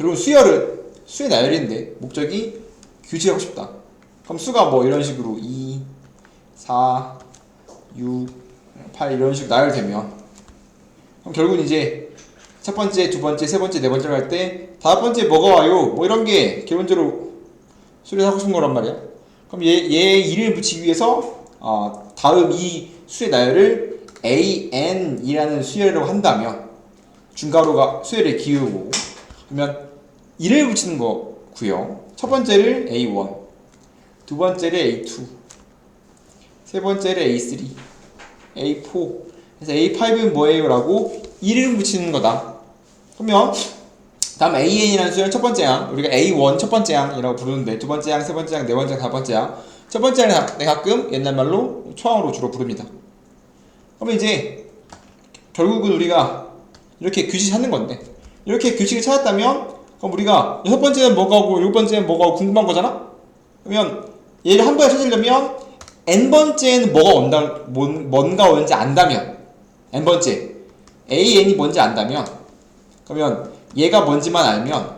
결국 수의 나열인데 목적이 규칙하고 싶다. 그럼 수가 뭐 이런 식으로 2, 4, 6, 8 이런 식으로 나열되면 그럼 결국은 이제 첫 번째, 두 번째, 세 번째, 네 번째를 할 때 다섯 번째 뭐가 와요? 뭐 이런 게 기본적으로 수를 하고 싶은 거란 말이야. 그럼 얘 2를 붙이기 위해서 다음 이 수의 나열을 AN이라는 수열이라고 한다면 중괄호가 수열의 기울고 그러면 1을 붙이는 거고요. 첫 번째를 A1, 두 번째를 A2, 세 번째를 A3, A4. 그래서 A5는 뭐예요? 라고 1을 붙이는 거다. 그러면 다음 AN이라는 수열 첫 번째 항, 우리가 A1 첫 번째 항이라고 부르는데 두 번째 항, 세 번째 항, 네 번째 항, 다섯 번째 항. 첫 번째 항을 가끔 옛날 말로 초항으로 주로 부릅니다. 그러면 이제 결국은 우리가 이렇게 규칙을 찾는 건데 이렇게 규칙을 찾았다면 그럼 우리가 여섯 번째는 뭐가 오고 일곱 번째는 뭐가 오고 궁금한 거잖아? 그러면 얘를 한 번에 찾으려면 n번째는 뭔가 오는지 안다면 n번째 AN이 뭔지 안다면 그러면 얘가 뭔지만 알면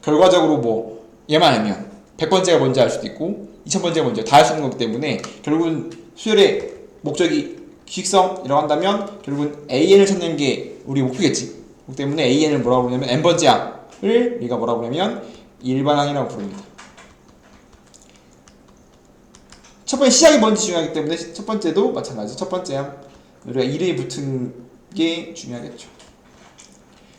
결과적으로 뭐 얘만 알면 100번째가 뭔지 알 수도 있고 2000번째가 뭔지 다 알 수 있는 거기 때문에 결국은 수열의 목적이 규칙성이라고 한다면 결국은 AN을 찾는 게 우리 목표겠지. 그렇기 때문에 AN을 뭐라고 부르냐면 n번째 항을 우리가 뭐라고 부르냐면 일반항이라고 부릅니다. 첫 번째 시작이 뭔지 중요하기 때문에 첫 번째도 마찬가지. 첫 번째 항 우리가 1에 붙은 게 중요하겠죠.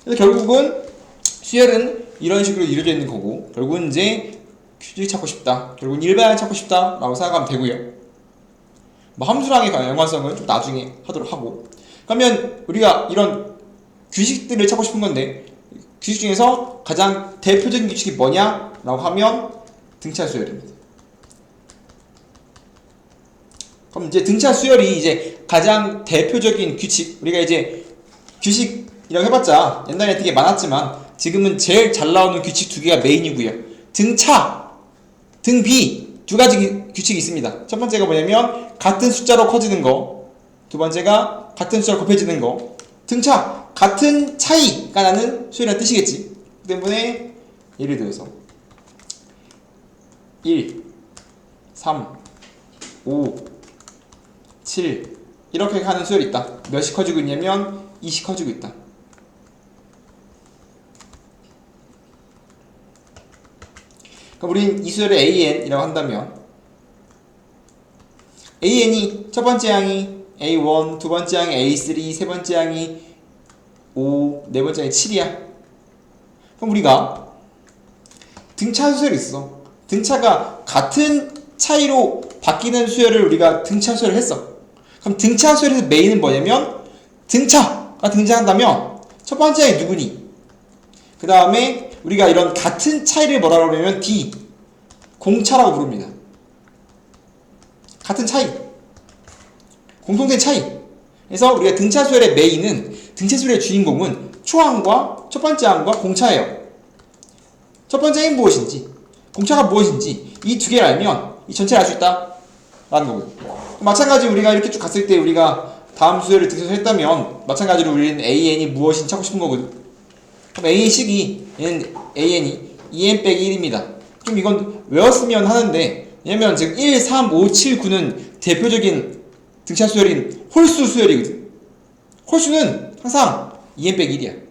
그래서 결국은 수열은 이런 식으로 이루어져 있는 거고 결국은 이제 규칙 찾고 싶다. 결국은 일반항을 찾고 싶다 라고 생각하면 되고요. 뭐 함수랑의 연관성은 좀 나중에 하도록 하고 그러면 우리가 이런 규칙들을 찾고 싶은 건데 규칙 중에서 가장 대표적인 규칙이 뭐냐 라고 하면 등차 수열입니다. 그럼 이제 등차 수열이 이제 가장 대표적인 규칙 우리가 이제 규칙이라고 해봤자 옛날에 되게 많았지만 지금은 제일 잘 나오는 규칙 두 개가 메인이고요. 등차, 등비 두 가지 규칙이 있습니다. 첫 번째가 뭐냐면 같은 숫자로 커지는 거, 두 번째가 같은 숫자로 곱해지는 거. 등차, 같은 차이가 나는 수열이라는 뜻이겠지. 그 때문에 예를 들어서 1, 3, 5, 7 이렇게 하는 수열이 있다. 몇이 커지고 있냐면 2씩 커지고 있다. 그럼 우린 이 수열을 AN이라고 한다면 AN이 첫 번째 항이 A1, 두 번째 항이 A3, 세 번째 항이 5, 네 번째 항이 7이야. 그럼 우리가 등차 수열이 있어. 등차가 같은 차이로 바뀌는 수열을 우리가 등차 수열을 했어. 그럼 등차 수열에서 메인은 뭐냐면 등차가 등장한다면 첫 번째 항이 누구니? 그 다음에 우리가 이런 같은 차이를 뭐라고 그러냐면 D, 공차라고 부릅니다. 같은 차이, 공통된 차이. 그래서 우리가 등차 수열의 메인은 등차 수열의 주인공은 초항과 첫 번째 항과 공차예요. 첫 번째 항이 무엇인지, 공차가 무엇인지 이 두 개를 알면 이 전체를 알 수 있다 라는 거고요. 마찬가지로 우리가 이렇게 쭉 갔을 때 우리가 다음 수열을 등차수했다면 마찬가지로 우리는 AN이 무엇인지 찾고 싶은 거거든. 그럼 AN식이 얘는 AN이 2n-1입니다. 좀 이건 외웠으면 하는데 왜냐면 지금 1, 3, 5, 7, 9는 대표적인 등차 수열인 홀수 수열이거든. 홀수는 항상 2n-1이야.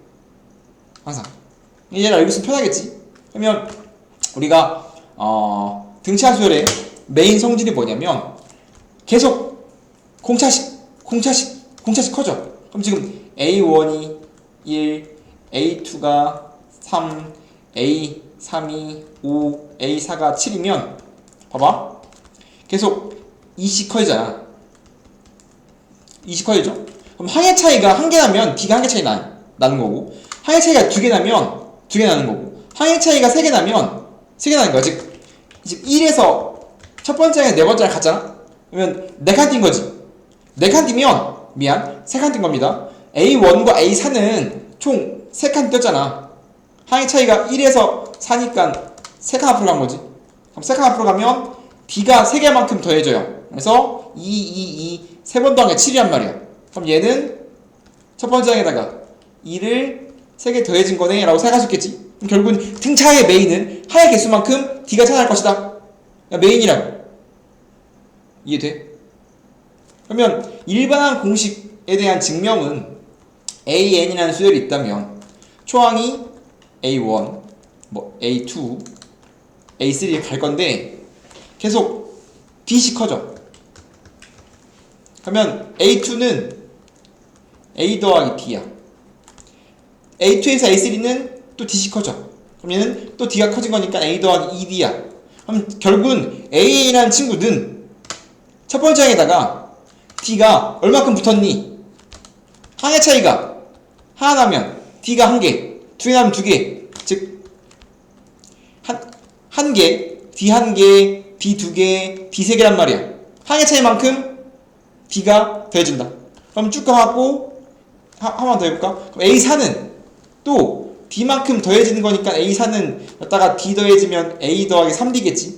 항상. 얘를 알고 있으면 편하겠지. 그러면 우리가 등차 수열의 메인 성질이 뭐냐면 계속 공차식 커져. 그럼 지금 A1이 1, A2가 3, A3이 5, A4가 7이면 봐봐. 계속 2씩 커지잖아. 2씩 커지죠? 그럼 항의 차이가 한 개 나면 D가 한 개 차이 나는 거고 항의 차이가 두 개 나면 두 개 나는 거고 항의 차이가 세 개 나면 세 개 나는 거야. 즉 1에서 첫 번째 항에 네 번째 항 갔잖아? 그러면 네 칸 뛴 거지. 네 칸 뛰면 세 칸 뛴 겁니다. A1과 A4는 총 3칸 뛰었잖아. 항의 차이가 1에서 4니까 3칸 앞으로 간 거지. 그럼 3칸 앞으로 가면 D가 3개만큼 더해져요. 그래서 3번 더한 게 7이란 말이야. 그럼 얘는 첫 번째 항에다가 2를 3개 더해진 거네 라고 생각할 수 있겠지. 그럼 결국은 등차의 메인은 하의 개수만큼 D가 차지할 것이다. 메인이라고. 이해돼? 그러면 일반항 공식에 대한 증명은 AN이라는 수열이 있다면 초항이 A1, 뭐 A2, A3에 갈 건데 계속 D씩 커져. 그러면 A2는 A 더하기 D야. A2에서 A3는 또 D씩 커져. 그럼 얘는 또 D가 커진 거니까 A 더하기 2D야. 그럼 결국은 A라는 친구는 첫 번째 항에다가 D가 얼마큼 붙었니? 항의 차이가 하나 나면 D가 1개, 2개 나면 2개. 즉 한 개, D 1개, D 2개, D 3개란 말이야. 항의 차이만큼 D가 더해진다. 그럼 쭉 가갖고 하나만 더 해볼까? 그럼 A4는 또 D만큼 더해지는 거니까 A4는 여기다가 D 더해지면 A 더하기 3D겠지.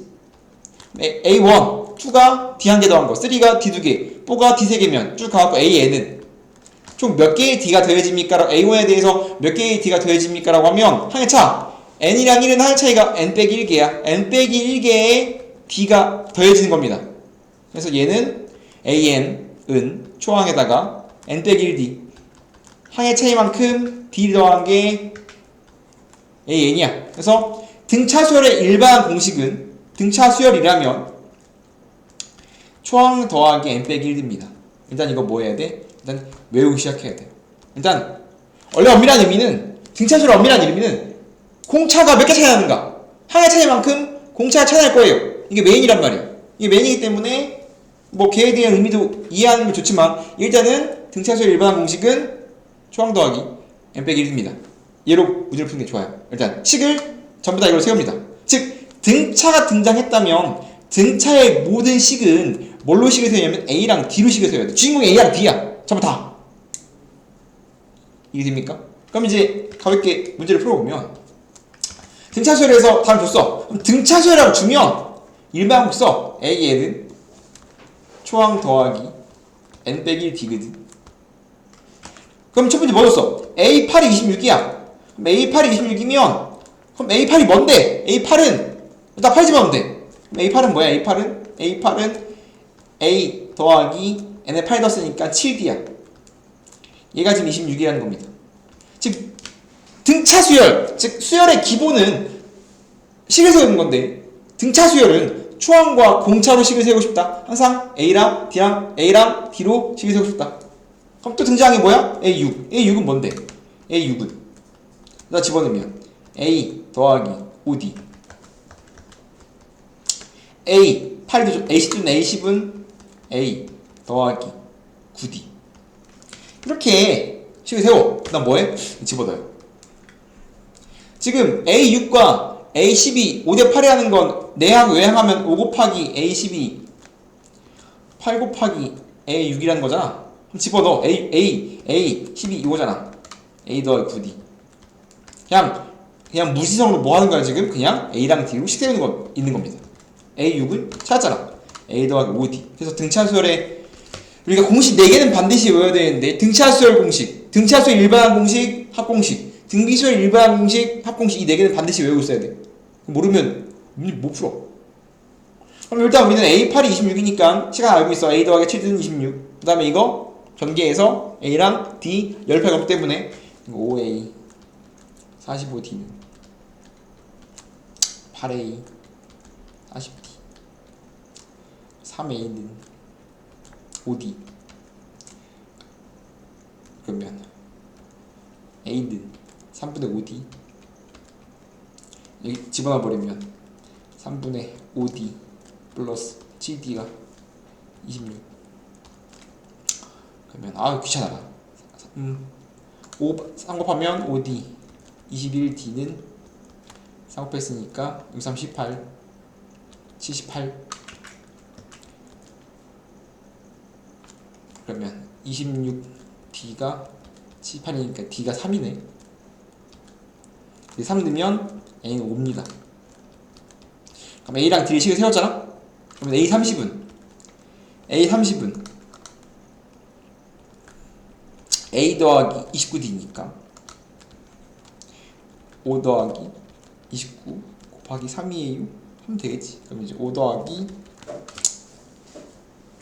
A1, 2가 D 1개 더한 거, 3가 D 2개, 4가 D 3개면 쭉 가갖고 AN은 총 몇 개의 D가 더해집니까? A1에 대해서 몇 개의 D가 더해집니까? 라고 하면 항의 차 N이랑 1은 항의 차이가 N-1개야. N-1개의 D가 더해지는 겁니다. 그래서 얘는 AN은 초항에다가 N-1D 항의 차이만큼 D 더한 게 AN이야. 그래서 등차수열의 일반 공식은 등차수열이라면 초항 더하기 N-1D입니다. 일단 이거 뭐 해야 돼? 일단 외우기 시작해야 돼. 일단 원래 엄밀한 의미는 등차수열의 엄밀한 의미는 공차가 몇 개 차이 나는가? 항의 차이만큼 공차가 차이 날 거예요. 이게 메인이란 말이야. 이게 메인이기 때문에 뭐 걔에 대한 의미도 이해하는 게 좋지만 일단은 등차수열 일반 공식은 초항 더하기 N-1입니다. 얘로 문제를 푸는 게 좋아요. 일단 식을 전부 다 이걸로 세웁니다. 즉 등차가 등장했다면 등차의 모든 식은 뭘로 식을 세우냐면 A랑 D로 식을 세워야 돼. 주인공이 A랑 D야. 전부 다. 이해됩니까? 그럼 이제 가볍게 문제를 풀어보면 등차수열에서 답을 줬어. 그럼 등차수열이라고 주면 일반 공식 써. AN은 초항 더하기 N-1D거든. 그럼 첫 번째 뭐 줬어? A8이 26이야. 그럼 A8이 26이면 그럼 A8이 뭔데? A8은 딱 8 집어넣으면 돼. 그럼 A8은 뭐야? A8은 A 더하기 N에 8 뒀으니까 7D야. 얘가 지금 26이라는 겁니다. 즉 등차 수열, 즉 수열의 기본은 식을 세우는 건데 등차 수열은 초항과 공차로 식을 세우고 싶다. 항상 A랑 D로 식을 세우고 싶다. 그럼 또 등장이 뭐야? A6. A6은 뭔데? A6은 나 집어넣으면 A 더하기 5D A8도 A10은 A 더하기 9D 이렇게 식을 세워. 그 다음 뭐해? 집어넣어요. 지금 A6과 A12 5대8이 하는 건 내항 외항하면 5 곱하기 A12 8 곱하기 A6이라는 거잖아. 그럼 집어넣어. A12 이거잖아. A 더하기 9D 그냥 무지성으로 뭐 하는 거야 지금? 그냥 A랑 D로 식 세우는 거 있는 겁니다. A6은 찾았잖아. A 더하기 5D 그래서 등차수열에 우리가 공식 4개는 반드시 외워야 되는데 등차수열 공식, 등차수열 일반항 공식, 합공식, 등비수열 일반항 공식, 합공식 이 4개는 반드시 외우고 있어야 돼. 모르면 못 풀어. 그럼 일단 우리는 A8이 26이니까 시간 알고 있어. A 더하기 7D는 26. 그 다음에 이거 전개해서 A랑 D 10팩 없기 때문에 5A 45D는 8A 40D 3A는 5D 그러면 A는 3분의 5D 여기 집어넣어 버리면 3분의 5D 플러스 7D가 26 그러면 귀찮아라 3 곱하면 5D 21D는 3 곱했으니까 6, 3, 18 78 그러면 26D가 78이니까 D가 3이네 3 넣으면 A는 5입니다. 그럼 A랑 D를 식을 세웠잖아? 그러면 A30은 A 더하기 29D니까 5 더하기 29 곱하기 3이에요. 하면 되겠지. 그럼 이제 5 더하기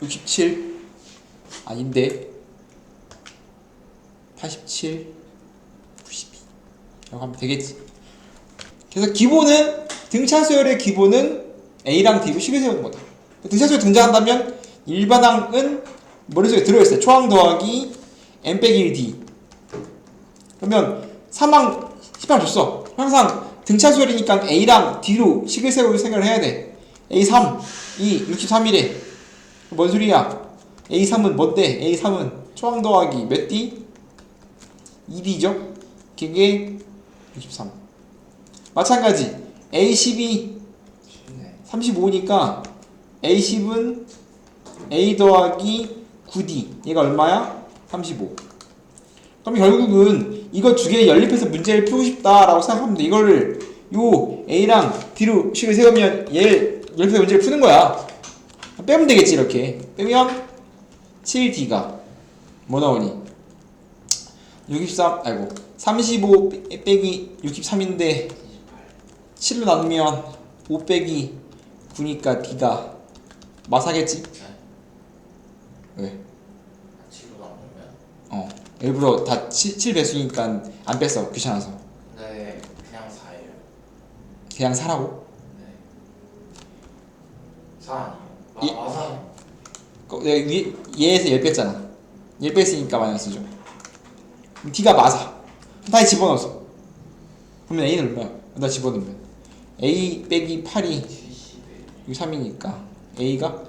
67 아닌데 87 92 라고 하면 되겠지. 그래서 기본은 등차수열의 기본은 A랑 D로 식을 세우는 거다. 등차수열 등장한다면 일반항은 머릿속에 들어있어요. 초항 더하기 n 빼기 1d. 그러면 3항 10항 줬어. 항상 등차수열이니까 A랑 D로 식을 세우고 생각을 해야 돼. A3 이 63이래. 뭔 소리야? A3은 뭔데? A3은 초항 더하기 몇 D? 2D죠? 그게 63. 마찬가지 A10이 35니까 A10은 A 더하기 9D. 얘가 얼마야? 35. 그럼 결국은 이거 두 개 연립해서 문제를 풀고 싶다라고 생각하면 돼. 이거를 요 A랑 D로 식을 세우면 얘를 연립해서 문제를 푸는 거야. 빼면 되겠지. 이렇게 빼면 7D가 뭐 나오니? 63 아이고 35 빼기 63인데 7로 나누면 5 빼기 9니까 D가 마사겠지? 왜? 7로 나누면? 일부러 다 7 배수니까 안 뺐어. 귀찮아서. 네, 그냥 4예요. 그냥 사라고? 네. 4 아니에요? 마사. 얘에서 10 뺐잖아. 10 뺐으니까 마이너스죠. 그럼 D가 마사. 다시 집어넣었어. 그러면 A는 얼마야? 나 집어넣으면 A 빼기 8이 3이니까 A가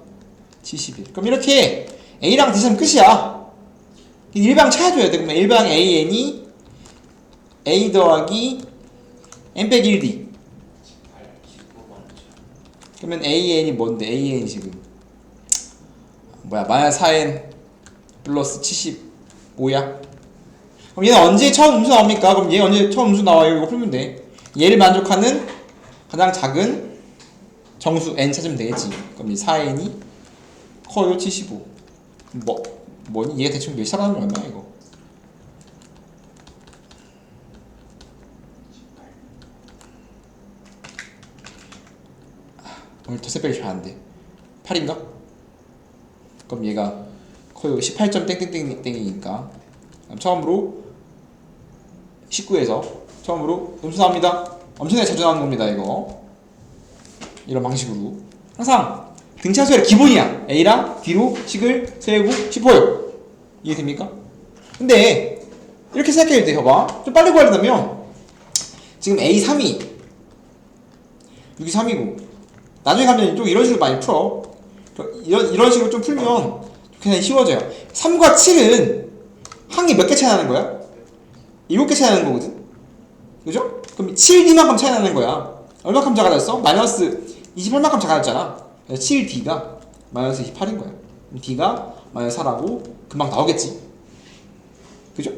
71. 그럼 이렇게 A랑 D는 끝이야. 일방 찾아줘야 돼. 그러면 일방 AN이 A 더하기 N 빼기 1D. 19번째. 그러면 AN이 뭔데? AN이 지금 뭐야? 마이너스 4N 플러스 75야? 그럼 얘는 언제 처음 음수 나옵니까? 그럼 얘 언제 처음 음수 나와요? 이거 풀면 돼. 얘를 만족하는 가장 작은 정수 n 찾으면 되겠지. 그럼 이 4n이 커요 75. 뭐니? 얘가 대충 몇 살하면 얼마야 이거? 오늘 덧셈 빼기 잘 안돼. 8인가? 그럼 얘가 커요 18점 땡땡땡땡이니까 처음으로 19에서 처음으로 음수 나옵니다. 엄청나게 자주 나오는 겁니다. 이거 이런 방식으로 항상 등차수열의 기본이야. A랑 D로 식을 세우고 싶어요. 이해됩니까? 근데 이렇게 생각해야 돼. 봐봐. 좀 빨리 구해야 된다면 지금 A3이 6이 3이고 나중에 가면 또 이런 식으로 많이 풀어. 이런 식으로 좀 풀면 그냥 쉬워져요. 3과 7은 항이 몇 개 차이 나는 거야? 7개 차이 나는 거거든? 그죠? 그럼 7D만큼 차이 나는 거야. 얼마큼 작아졌어? 마이너스 28만큼 작아졌잖아. 그래서 7D가 마이너스 28인 거야. 그럼 D가 마이너스 4라고 금방 나오겠지. 그죠?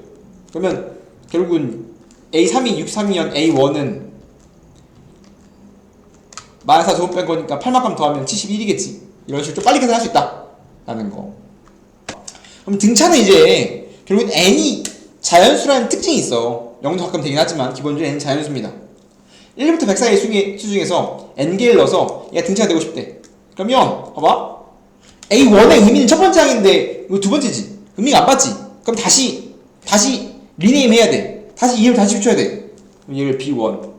그러면 결국은 A3이 63이면 A1은 마이너스 4 제곱 뺀 거니까 8만큼 더하면 71이겠지. 이런 식으로 좀 빨리 계산할 수 있다. 라는 거. 그럼 등차는 이제 결국은 n이 자연수라는 특징이 있어. 0도 가끔 되긴 하지만 기본적으로 n은 자연수입니다. 1부터 100 사이의 수 중에서 n개를 넣어서 얘가 등차가 되고 싶대. 그러면 봐봐. A1의 의미는 첫 번째 항인데 이거 두 번째지. 의미가 안 받지. 그럼 다시 리네임 해야 돼. 다시 이름을 다시 붙여야 돼. 그럼 얘를 B1,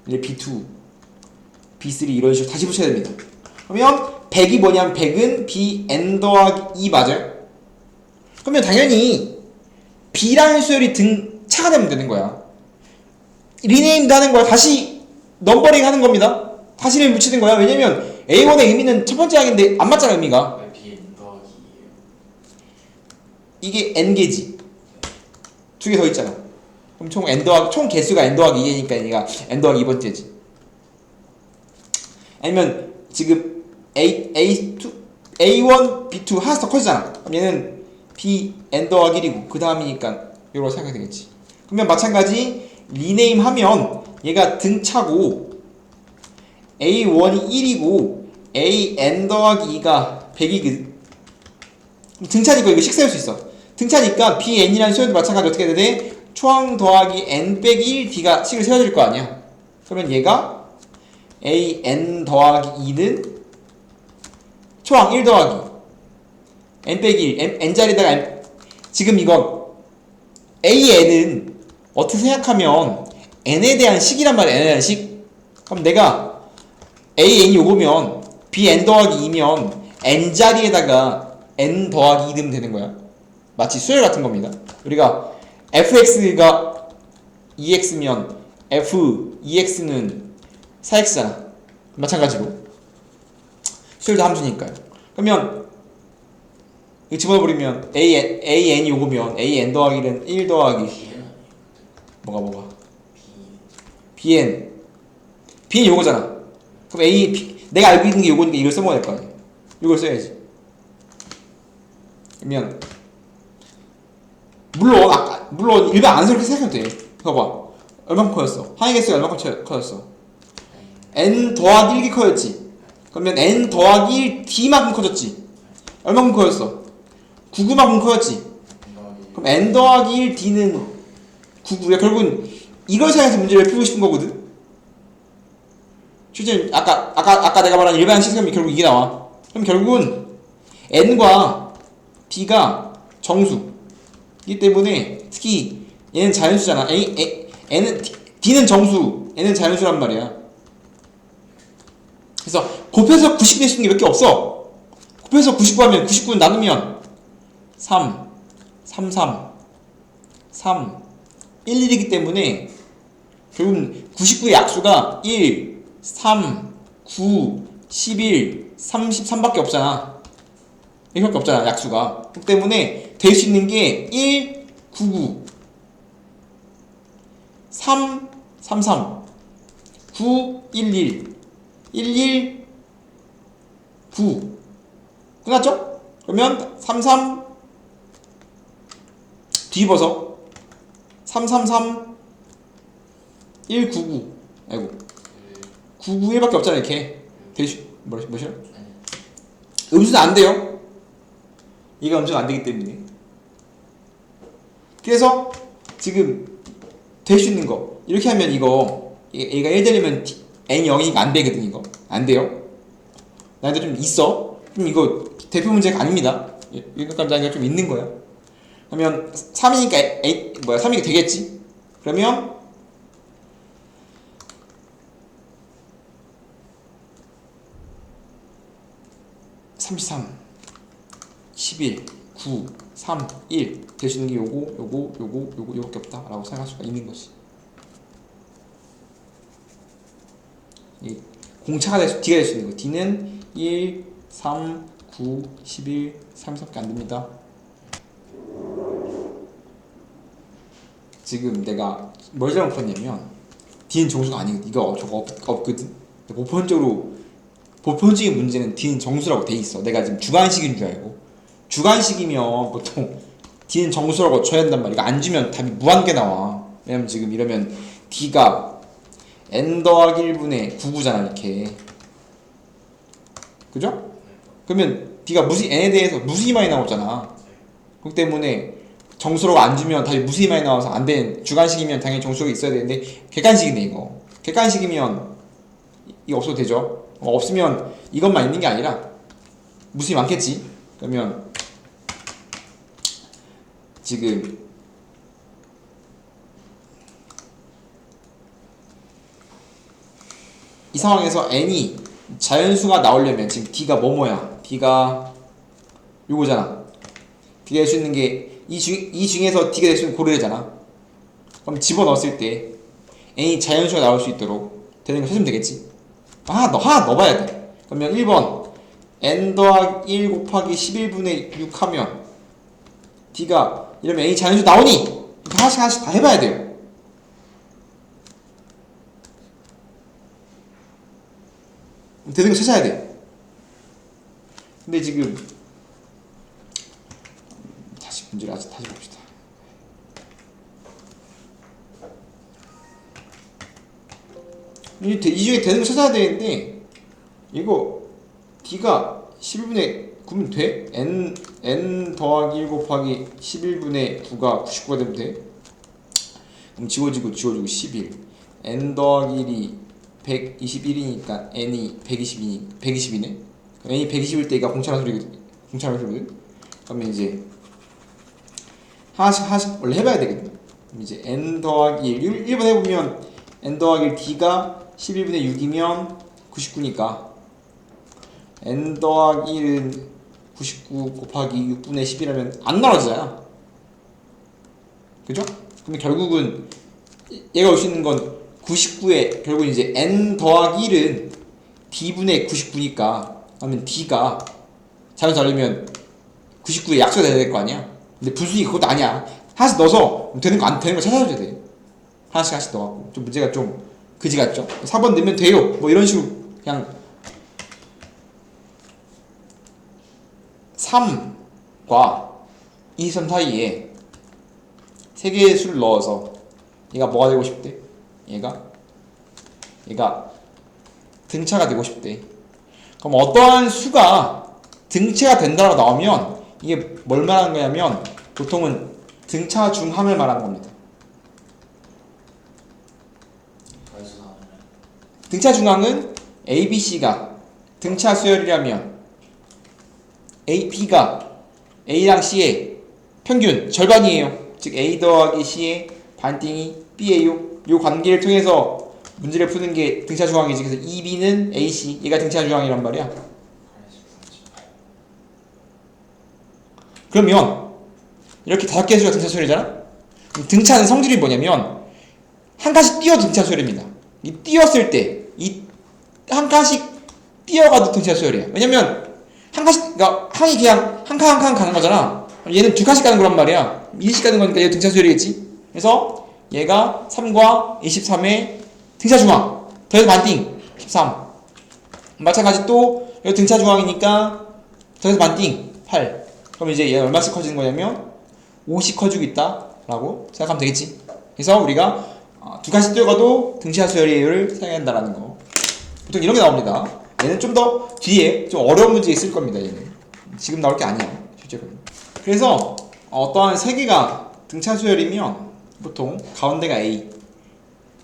얘를 B2, B3 이런 식으로 다시 붙여야 됩니다. 그러면 100이 뭐냐면 100은 Bn 더하기 2 맞아요? 그러면 당연히 B라는 수열이 등차가 되면 되는 거야. 리네임도 하는 거야. 다시 넘버링 하는 겁니다. 다시 이름 붙이는 거야. 왜냐면 A1의 의미는 첫 번째 항인데 안 맞잖아 의미가. 왜 Bn 더하기 2예요? 이게 n개지. 두 개 더 있잖아. 그럼 총 개수가 n 더하기 2개니까 얘가 n 더하기 2번째지. 아니면 지금 A1, B2 하나씩 더 커지잖아. 그럼 얘는 B, N 더하기 1이고 그 다음이니까 이렇게 생각이 되겠지. 그러면 마찬가지 리네임 하면 얘가 등차고 A1이 1이고 A, N 더하기 2가 100이거든. 등차니까 이거 식 세울 수 있어. 등차니까 B, N이라는 수열도 마찬가지 어떻게 해야 돼? 초항 더하기 n 빼기 1 d가 식을 세워질 거 아니야. 그러면 얘가 a n 더하기 2는 초항 1 더하기 n 빼기 1 n자리에다가 n, 지금 이거 an은 어떻게 생각하면 n에 대한 식이란 말이야. n에 대한 식. 그럼 내가 an이 요거면 bn 더하기 2면 n자리에다가 n 더하기 2 넣으면 되는 거야. 마치 수열 같은 겁니다. 우리가 fx가 2x면 f 2x는 4x잖아. 마찬가지로 수열도 함수니까요. 그러면 이거 집어넣어버리면 an이 요거면 an 더하기는 1 더하기 B는 뭐가 B bn 요거잖아. 그럼 내가 알고 있는 게 요거니까 이걸 써먹어야 될 거 아니야. 이걸 써야지. 그러면 물론 일반 안성을 생각해도 돼. 봐봐. 얼마큼 커졌어? 항의 개수가 얼마큼 커졌어? n 더하기 1이 커졌지. 그러면 n 더하기 1 d만큼 커졌지. 얼마큼 커졌어? 99만큼 커졌지. 그럼 n 더하기 1 d는 99야. 결국은 이걸 사용해서 문제를 풀고 싶은 거거든. 실제 아까 내가 말한 일반 시스템이 결국 이게 나와. 그럼 결국은 n과 d가 정수이기 때문에 특히 얘는 자연수잖아. n은 d는 정수, n은 자연수란 말이야. 그래서 곱해서 99 낼 수 있는 게 몇 개 없어. 곱해서 99 하면 99 나누면 3, 3, 3, 3, 1, 1이기 때문에 결국은 99의 약수가 1, 3, 9, 11, 33밖에 없잖아. 이렇게 없잖아, 약수가. 그렇기 때문에 될 수 있는 게 1, 9, 9, 3, 3, 3, 9, 1, 1, 1, 1, 9. 끝났죠? 그러면 3, 3 뒤집어서 3, 3, 3, 1, 9, 9. 아이고. 9, 9, 1밖에 없잖아, 이렇게. 몇이요? 음수는 안 돼요. 이가 음수가 안 되기 때문에. 그래서 지금 될 수 있는 거. 이렇게 하면 이거 얘가 1 되려면 n 0이니까 안 되거든. 이거 안 돼요. 나한테 좀 있어. 좀 이거 대표 문제가 아닙니다. 이거까지 나니까 좀 있는 거야. 그러면 3이니까 3이니까 되겠지. 그러면 33, 11, 9, 3, 1 될 수 있는 게 요거밖에 없다 라고 생각할 수가 있는 거지. 이 공차가 될 수, D가 될 수 있는 거. D는 1, 3, 9, 11, 33밖에 안 됩니다. 지금 내가 뭘 잘못 풀었냐면 D는 정수가 아니거든. 이거 저거 없거든. 보편적인 문제는 D는 정수라고 돼 있어. 내가 지금 주관식인 줄 알고. 주관식이면 보통 D는 정수라고 줘야 한단 말이야. 이거 안 주면 답이 무한개 나와. 왜냐면 지금 이러면 D가 n 더하기 1분의 99잖아, 이렇게. 그죠? 그러면 D가 n에 대해서 무수히 많이 나오잖아. 그렇기 때문에 정수라고 안 주면 답이 무수히 많이 나와서 안 된. 주관식이면 당연히 정수가 있어야 되는데 객관식이네, 이거. 객관식이면 이거 없어도 되죠. 없으면 이것만 있는 게 아니라 무수히 많겠지. 그러면 지금 이 상황에서 n이 자연수가 나오려면 지금 d가 뭐뭐야? d가 요거잖아. d가 될 수 있는 게 이 중에서 d가 될 수 있는 고르래잖아. 그럼 집어넣었을 때 n이 자연수가 나올 수 있도록 되는 거 찾으면 되겠지. 하나 넣어봐야 돼. 그러면 1번 n 더하기 1 곱하기 11분의 6 하면 d가 이러면 n이 자연수 나오니? 하나씩 다 해봐야 돼요. 되는 거 찾아야 돼. 근데 지금 다시 문제를 다시 봅시다. 이 중에 되는 거 찾아야 되는데 이거 d가 11분의 9면 돼? n 더하기 1 곱하기 11분의 9가 99가 되면 돼? 그럼 지워지고 11. n 더하기 1이 121이니까 n이 120이네. n이 120일 때 얘가 공차라는 소리거든. 그러면 이제 하나씩 원래 해봐야 되거든. 그럼 이제 n 더하기 1, 1번 해보면 n 더하기 1 d가 11분의 6이면 99니까 n 더하기 1은 99 곱하기 6분의 10이라면 안 나눠지잖아. 그죠? 그럼 결국은 얘가 올 수 있는 건 99에 결국 이제 n 더하기 1은 d분의 99니까 그러면 d가 자연수 알려면 99에 약수가 돼야 될 거 아니야? 근데 분수니 그것도 아니야. 하나씩 넣어서 되는 거 안 되는 거 찾아줘야 돼. 하나씩 넣어갖고 좀 문제가 좀 그지 같죠? 4번 넣으면 돼요. 뭐 이런 식으로 그냥 3과 23 사이에 세 개의 수를 넣어서 얘가 뭐가 되고 싶대? 얘가 등차가 되고 싶대. 그럼 어떠한 수가 등차가 된다고 나오면 이게 뭘 말하는 거냐면 보통은 등차 중항을 말하는 겁니다. 등차 중항은 A, B, C가 등차 수열이라면 A, B가 A랑 C의 평균 절반이에요. 즉 A 더하기 C의 반띵이 B예요. 이 관계를 통해서 문제를 푸는 게 등차 중항이지. 그래서 2B는 AC, 얘가 등차 중항이란 말이야. 그러면 이렇게 5개의 수가 등차 수열이잖아? 그럼 등차는 성질이 뭐냐면 한 칸씩 띄어 등차 수열입니다. 이 띄었을 때 이 한 칸씩 띄어가도 등차 수열이야. 왜냐면 한 칸씩, 그러니까 항이 그냥 한 칸 한 칸 가는 거잖아. 얘는 2칸씩 가는 거란 말이야. 2씩 가는 거니까 얘 등차 수열이겠지. 그래서 얘가 3과 23의 등차 중항 더해서 반띵 13. 마찬가지 또 여기 등차 중항이니까 더해서 반띵 8. 그럼 이제 얘가 얼마씩 커지는 거냐면 5씩 커지고 있다 라고 생각하면 되겠지. 그래서 우리가 2칸씩 뛰어가도 등차 수열이를 사용한다라는 거. 보통 이런 게 나옵니다. 얘는 좀 더 뒤에 좀 어려운 문제 있을 겁니다. 얘는 지금 나올 게 아니야 실제로. 그래서 어떠한 세 개가 등차 수열이면 보통 가운데가 A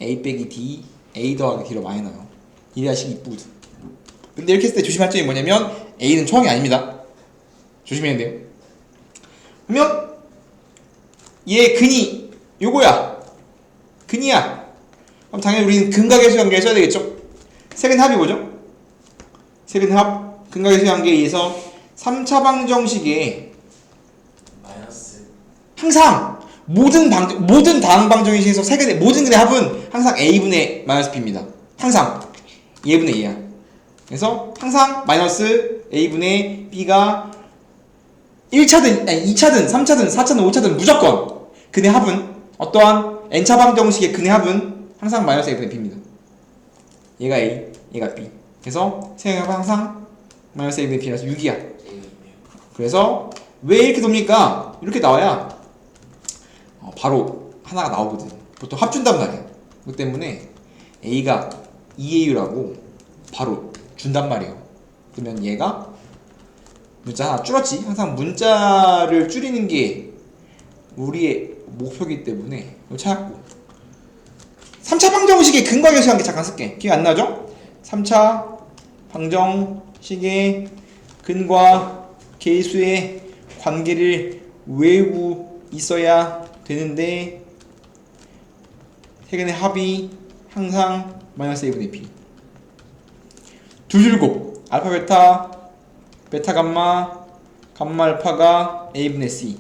빼기 D, A 더하기 D로 많이 나와요. 이래야식 이쁘거든. 근데 이렇게 했을 때 조심할 점이 뭐냐면 A는 초항이 아닙니다. 조심해야 돼요. 그러면 얘 근이 요거야. 근이야. 그럼 당연히 우리는 근각의 수관계를 써야 되겠죠? 세근 합이 뭐죠? 세근 합 근각의 수관계에 의해서 3차 방정식에 마이너스 항상 모든 다항 방정식에서 세근의 모든 근의 합은 항상 a분의 마이너스 b입니다. 항상 얘분의 a야. 그래서 항상 마이너스 a분의 b가 1차든 아니 2차든 3차든 4차든 5차든 무조건 근의 합은 어떠한 n차 방정식의 근의 합은 항상 마이너스 a분의 b입니다. 얘가 a, 얘가 b. 그래서 세근의 합은 항상 마이너스 a분의 b라서 6이야. 그래서 왜 이렇게 돕니까? 이렇게 나와야 바로 하나가 나오거든. 보통 합준단 말이야. 그렇기 때문에 a가 2a라고 바로 준단 말이에요. 그러면 얘가 문자 하나 줄었지. 항상 문자를 줄이는 게 우리의 목표이기 때문에 이거 찾았고 3차 방정식의 근각의 수관계 잠깐 쓸게. 기억 안 나죠? 3차 방정식의 근과 계수의 관계를 외우고 있어야 되는데 세근의 합이 항상 마이너스 a분의 b. 둘줄곱 알파 베타 베타 감마 감마 알파가 a분의 c.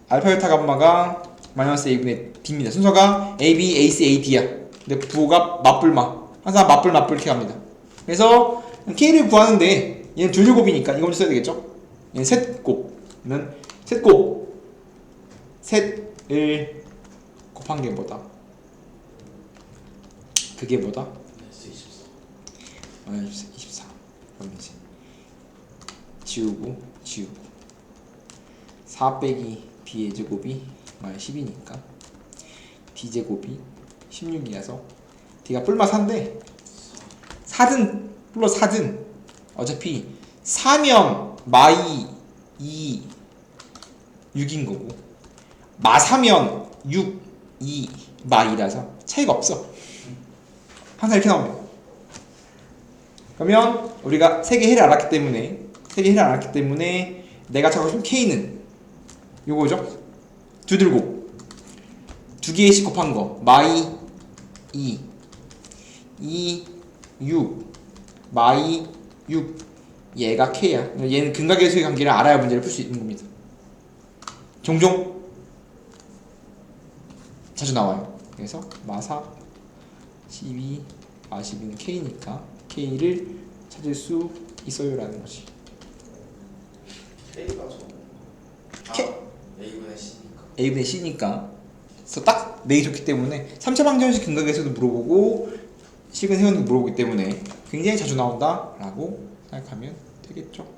알파 베타 감마가 마이너스 a분의 b입니다. 순서가 a, b, a, c, a, d야. 근데 부호가 맞불마. 항상 맞불 이렇게 갑니다. 그래서 k를 구하는데 얘는 둘줄곱이니까 이거 먼저 써야 되겠죠? 얘는 셋곱은 셋곱 셋을 곱한 게 뭐다? 그게 뭐다? 마이너스 24. 그럼 이제 지우고 4 빼기 b의 제곱이 마이너스 10이니까 d제곱이 16이라서 d가 뿔마 4인데 4든 플러스 4든 어차피 4면 마이 2 6인 거고 마 4면 6 2, 마이라서 차이가 없어. 항상 이렇게 나옵니다. 그러면 우리가 세개 해를 알았기 때문에 내가 찾고 싶은 K는 요거죠. 두들고 두 개씩 곱한 거 마이 2 6 마이 6 얘가 K야. 얘는 근각계수의 관계를 알아야 문제를 풀 수 있는 겁니다. 종종 자주 나와요. 그래서 마사 12 마십은 K니까 K를 찾을 수 있어요 라는 거지. K가 저 K. A분의 C니까. A분의 C니까 그래서 딱 내기 좋기 때문에 3차 방정식 근각에서도 물어보고 식은 세원도 물어보기 때문에 굉장히 자주 나온다 라고 생각하면 되겠죠.